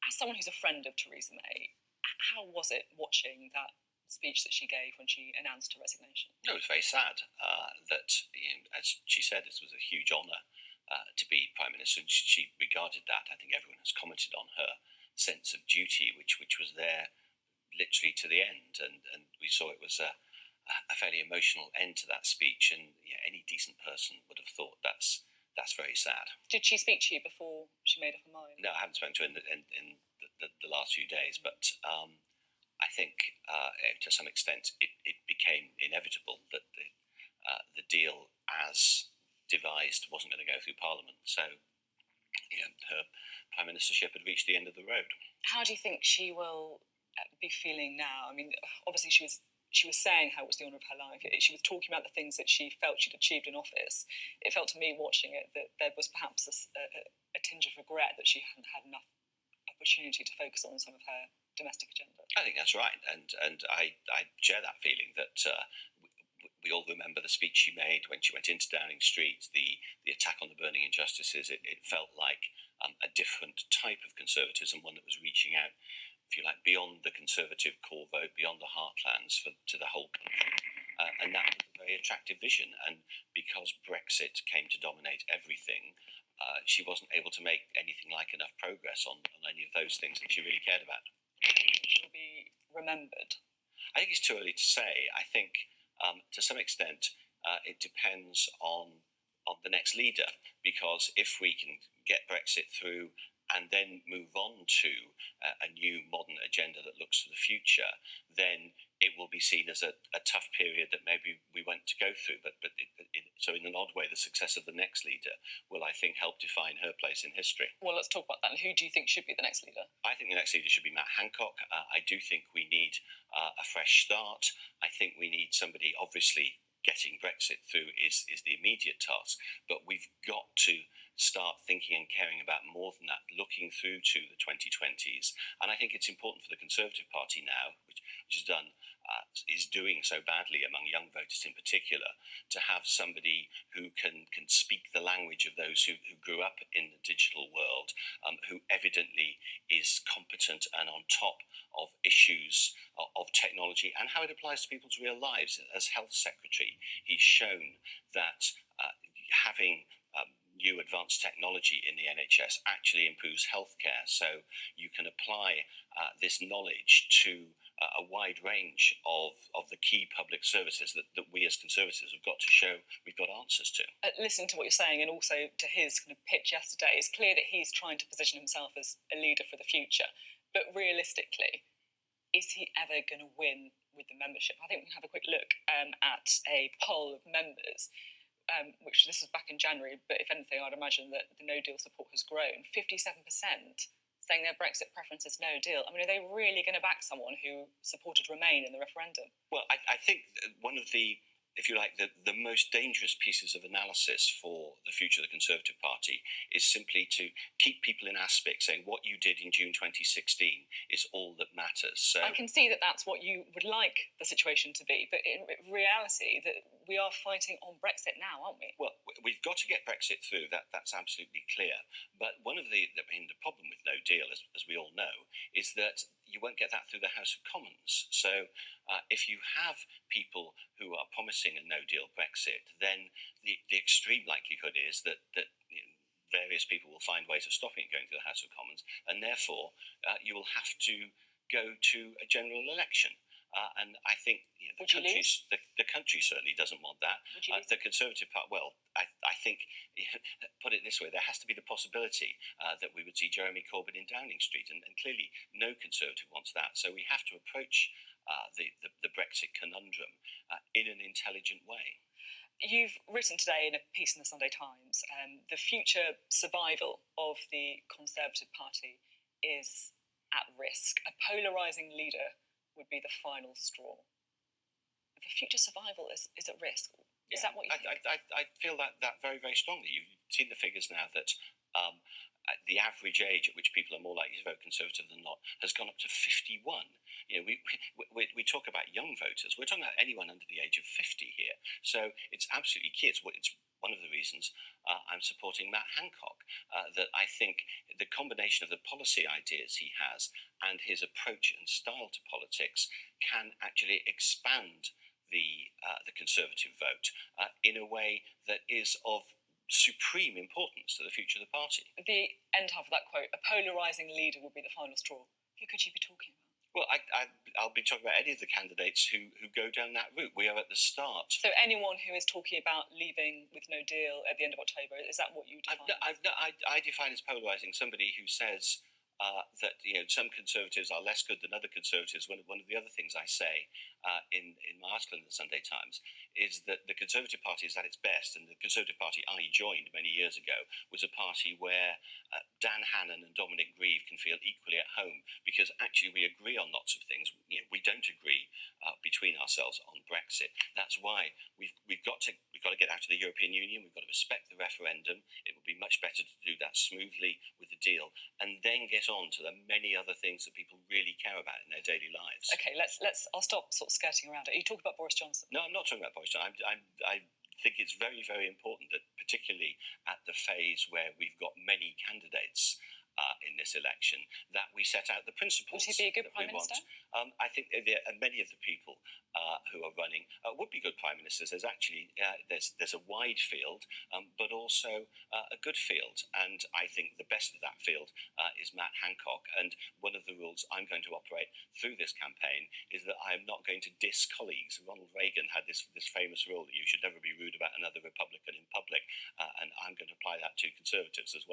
As someone who's a friend of Theresa May, how was it watching that speech that she gave when she announced her resignation? No, it was very sad that, as she said, this was a huge honour to be Prime Minister, and she regarded that. I think everyone has commented on her sense of duty, which was there literally to the end, and we saw it was a fairly emotional end to that speech, and any decent person would have thought that's very sad. Did she speak to you before she made up her mind? No, I haven't spoken to her in the last few days, but I think to some extent it became inevitable that the deal as devised wasn't going to go through Parliament. So her Prime Ministership had reached the end of the road. How do you think she will be feeling now? I mean, obviously she was saying how it was the honour of her life. She was talking about the things that she felt she'd achieved in office. It felt to me watching it that there was perhaps a tinge of regret that she hadn't had enough opportunity to focus on some of her domestic agenda. I think that's right, and I share that feeling that we all remember the speech she made when she went into Downing Street, the attack on the burning injustices. It felt like a different type of conservatism, one that was reaching out, if you like, beyond the Conservative core vote, beyond the heartlands to the whole country. And that was a very attractive vision. And because Brexit came to dominate everything, she wasn't able to make anything like enough progress on any of those things that she really cared about. She'll be remembered. I think it's too early to say. I think to some extent it depends on the next leader, because if we can get Brexit through and then move on to a new modern agenda that looks to the future, then it will be seen as a tough period that maybe we went to go through. So in an odd way, the success of the next leader will, I think, help define her place in history. Well, let's talk about that. And who do you think should be the next leader? I think the next leader should be Matt Hancock. I do think we need a fresh start. I think we need somebody, obviously, getting Brexit through is the immediate task, but we've got to start thinking and caring about more than that, looking through to the 2020s. And I think it's important for the Conservative Party now, which is doing so badly among young voters in particular, to have somebody who can speak the language of those who grew up in the digital world, who evidently is competent and on top of issues of technology and how it applies to people's real lives. As Health Secretary, he's shown that having new advanced technology in the NHS actually improves healthcare. So you can apply this knowledge to a wide range of the key public services that we as Conservatives have got to show we've got answers to. Listening to what you're saying, and also to his kind of pitch yesterday, it's clear that he's trying to position himself as a leader for the future. But realistically, is he ever going to win with the membership? I think we can have a quick look at a poll of members, which this was back in January, but if anything, I'd imagine that the no deal support has grown. 57% saying their Brexit preference is no deal. I mean, are they really going to back someone who supported Remain in the referendum? Well, I think one of the, if you like, the most dangerous pieces of analysis for the future of the Conservative Party is simply to keep people in aspic, saying what you did in June 2016 is all that matters. So I can see that that's what you would like the situation to be, but in reality, that we are fighting on Brexit now, aren't we? Well, we've got to get Brexit through. That's absolutely clear. But one of the problem with no deal, as we all know, is that you won't get that through the House of Commons. So if you have people who are promising a no-deal Brexit, then the extreme likelihood is that various people will find ways of stopping it going to the House of Commons, and therefore you will have to go to a general election. And I think the country certainly doesn't want that. The Conservative Party, well, I think, put it this way, there has to be the possibility that we would see Jeremy Corbyn in Downing Street, and clearly no Conservative wants that. So we have to approach the Brexit conundrum in an intelligent way. You've written today in a piece in the Sunday Times, the future survival of the Conservative Party is at risk. A polarising leader would be the final straw. The future survival is at risk. Is that what you think? I feel that very, very strongly. You've seen the figures now that the average age at which people are more likely to vote Conservative than not has gone up to 51. We talk about young voters. We're talking about anyone under the age of 50 here. So it's absolutely key. It's one of the reasons I'm supporting Matt Hancock. That I think the combination of the policy ideas he has and his approach and style to politics can actually expand the Conservative vote in a way that is of supreme importance to the future of the party. The end half of that quote: "A polarising leader will be the final straw." Who could you be talking about? Well, I'll be talking about any of the candidates who go down that route. We are at the start. So anyone who is talking about leaving with no deal at the end of October, is that what you define? I define as polarising somebody who says that some Conservatives are less good than other Conservatives. One of the other things I say in my article in the Sunday Times is that the Conservative Party is at its best, and the Conservative Party I joined many years ago was a party where Dan Hannan and Dominic Grieve can feel equally at home, because actually we agree on lots of things. We don't agree between ourselves on Brexit. That's why we've got to get out of the European Union. We've got to respect the referendum. It would be much better to do that smoothly with the deal, and then get on to the many other things that people really care about in their daily lives. Okay, I'll stop sort of skirting around it. Are you talking about Boris Johnson? No, I'm not talking about Boris Johnson. I think it's very, very important that, particularly at the phase where we've got many candidates in this election, that we set out the principles. Would he be a good Prime Minister? I think many of the people who are running would be good Prime Ministers. There's actually there's a wide field, but also a good field, and I think the best of that field is Matt Hancock. And one of the rules I'm going to operate through this campaign is that I am not going to diss colleagues. Ronald Reagan had this famous rule that you should never be rude about another Republican in public, and I'm going to apply that to Conservatives as well.